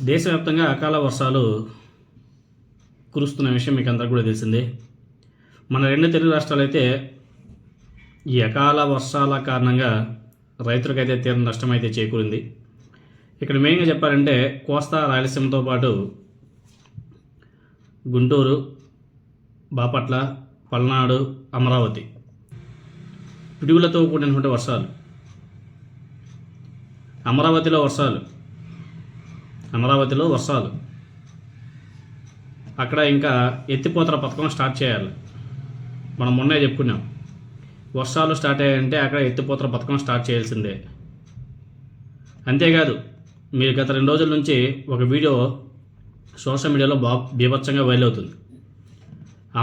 దేశవ్యాప్తంగా అకాల వర్షాలు కురుస్తున్న విషయం మీకు అందరికీ కూడా తెలిసిందే. మన రెండు తెలుగు రాష్ట్రాలు అయితే ఈ అకాల వర్షాల కారణంగా రైతులకైతే తీవ్ర నష్టం అయితే చేకూరింది. ఇక్కడ మెయిన్గా చెప్పాలంటే కోస్తా రాయలసీమతో పాటు గుంటూరు, బాపట్ల, పల్నాడు, అమరావతి పిడుగులతో కూడినటువంటి వర్షాలు. అమరావతిలో వర్షాలు అక్కడ ఇంకా ఎత్తిపోతల పథకం స్టార్ట్ చేయాలి. మనం మొన్నే చెప్పుకున్నాం, వర్షాలు స్టార్ట్ అయ్యాయంటే అక్కడ ఎత్తిపోతల పథకం స్టార్ట్ చేయాల్సిందే. అంతేకాదు, మీరు గత 2 రోజుల నుంచి ఒక వీడియో సోషల్ మీడియాలో బీభత్సంగా వైరల్ అవుతుంది.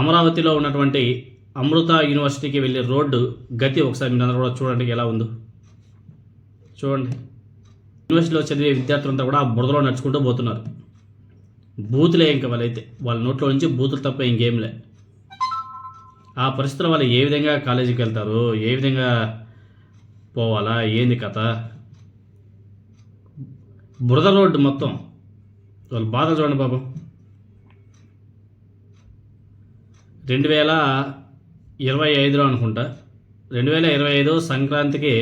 అమరావతిలో ఉన్నటువంటి అమృత యూనివర్సిటీకి వెళ్ళే రోడ్డు గతి ఒకసారి మీరు అందరూ కూడా చూడండి ఎలా ఉందో. చూడండి, యూనివర్సిటీలో చదివే విద్యార్థులంతా కూడా బురదలో నడుచుకుంటూ పోతున్నారు. బూతులే ఇంకా వాళ్ళ నోట్లో నుంచి బూతులు తప్ప ఇంకేంలే. ఆ పరిస్థితుల్లో వాళ్ళు ఏ విధంగా కాలేజీకి వెళ్తారు, ఏ విధంగా పోవాలా, ఏంది కథ? బురద రోడ్డు మొత్తం. వాళ్ళ బాధ చూడండి బాబు. 2025లో అనుకుంటా, 2025 సంక్రాంతికి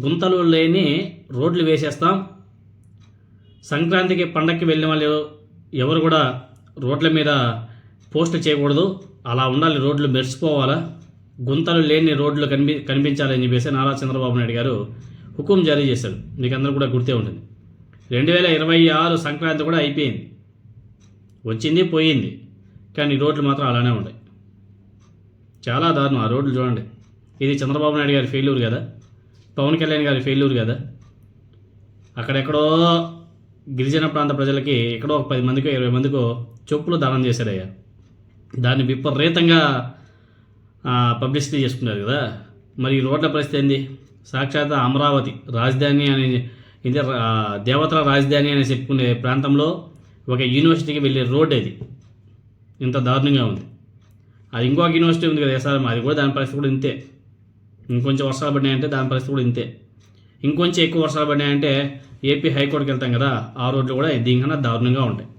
గుంతలు లేని రోడ్లు వేసేస్తాం. సంక్రాంతికి పండక్కి వెళ్ళిన వాళ్ళు ఎవరు కూడా రోడ్ల మీద పోస్ట్ చేయకూడదు, అలా ఉండాలి, రోడ్లు మెరిసిపోవాలా, గుంతలు లేని రోడ్లు కనిపించాలని చెప్పేసి నారా చంద్రబాబు నాయుడు గారు హుకుం జారీ చేశాడు. మీకు అందరూ కూడా గుర్తే ఉంటుంది. 2026 సంక్రాంతి కూడా అయిపోయింది, వచ్చింది పోయింది, కానీ రోడ్లు మాత్రం అలానే ఉన్నాయి. చాలా దారుణం ఆ రోడ్లు చూడండి. ఇది చంద్రబాబు నాయుడు గారి ఫెయిల్యూర్ కదా, పవన్ కళ్యాణ్ గారి ఫెయిల్యూర్ కదా. అక్కడెక్కడో గిరిజన ప్రాంత ప్రజలకి ఎక్కడో ఒక 10 మందికో 20 మందికో చెప్పులు దానం చేశారయ్యా. దాన్ని విపరీతంగా పబ్లిసిటీ చేసుకున్నారు కదా. మరి ఈ రోడ్ల పరిస్థితి ఏంది? సాక్షాత్ అమరావతి రాజధాని అని, ఇది దేవతల రాజధాని అని చెప్పుకునే ప్రాంతంలో ఒక యూనివర్సిటీకి వెళ్ళే రోడ్ అది ఇంత దారుణంగా ఉంది. అది ఇంకొక యూనివర్సిటీ ఉంది కదా ఎస్ఆర్ఎం, అది కూడా దాని పరిస్థితి కూడా ఇంతే. ఇంకొంచెం వర్షాలు పడినాయంటే దాని పరిస్థితి కూడా ఇంతే. ఇంకొంచెం ఎక్కువ వర్షాలు పడినాయంటే ఏపీ హైకోర్టుకి వెళ్తాం కదా, ఆ రోడ్లు కూడా దీనికన్నా దారుణంగా ఉంటాయి.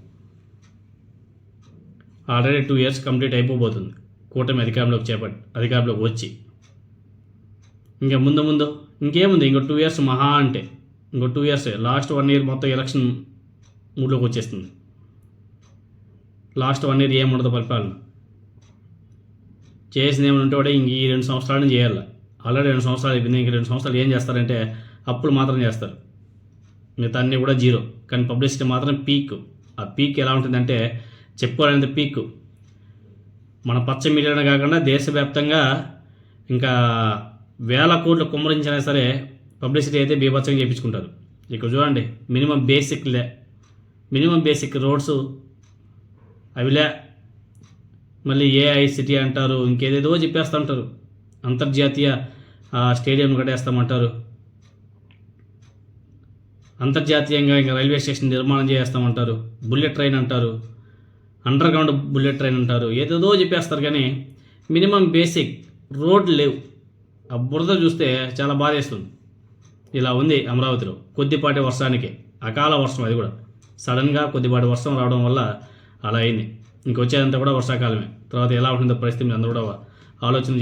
ఆల్రెడీ 2 years కంప్లీట్ అయిపోబోతుంది కూటమి అధికారంలోకి వచ్చి. ఇంకా ముందు ఇంకేముంది, ఇంకో 2 years మహా అంటే, ఇంకో 2 years. లాస్ట్ 1 year మొత్తం ఎలక్షన్ మూడ్లోకి వచ్చేస్తుంది. లాస్ట్ 1 year ఏముండదు పరిపాలన. చేసింది ఏమైనా ఉంటే కూడా ఇంక ఈ 2 సంవత్సరాలను చేయాలి. ఆల్రెడీ 2 సంవత్సరాలు అయిపోయింది. ఇంక 2 సంవత్సరాలు ఏం చేస్తారంటే అప్పులు మాత్రం చేస్తారు, మిగతా అన్నీ కూడా జీరో. కానీ పబ్లిసిటీ మాత్రం పీక్. ఆ పీక్ ఎలా ఉంటుందంటే చెప్పుకోవాలంటే పీక్. మన పచ్చ మీడియానే కాకుండా దేశవ్యాప్తంగా ఇంకా 1000 కోట్లు కుమ్మరించినా సరే పబ్లిసిటీ అయితే బీభత్సంగా చేయించుకుంటారు. ఇక్కడ చూడండి, మినిమం బేసిక్ రోడ్స్ అవిలే, మళ్ళీ ఏఐ సిటీ అంటారు, ఇంకేదేదో చెప్పేస్తుంటారు. అంతర్జాతీయ స్టేడియం కట్టేస్తామంటారు, అంతర్జాతీయంగా ఇంకా రైల్వే స్టేషన్ నిర్మాణం చేస్తామంటారు, బుల్లెట్ ట్రైన్ అంటారు, అండర్ గ్రౌండ్ బుల్లెట్ ట్రైన్ అంటారు, ఏదేదో చెప్పేస్తారు. కానీ మినిమం బేసిక్ రోడ్లు లేవు. ఆ బురద చూస్తే చాలా బాధేస్తుంది. ఇలా ఉంది అమరావతిలో. కొద్దిపాటి వర్షానికి, అకాల వర్షం, అది కూడా సడన్గా కొద్దిపాటి వర్షం రావడం వల్ల అలా అయింది. ఇంకొచ్చేదంతా కూడా వర్షాకాలమే. తర్వాత ఎలా ఉంటుందో పరిస్థితి మీరు అందరూ కూడా ఆలోచన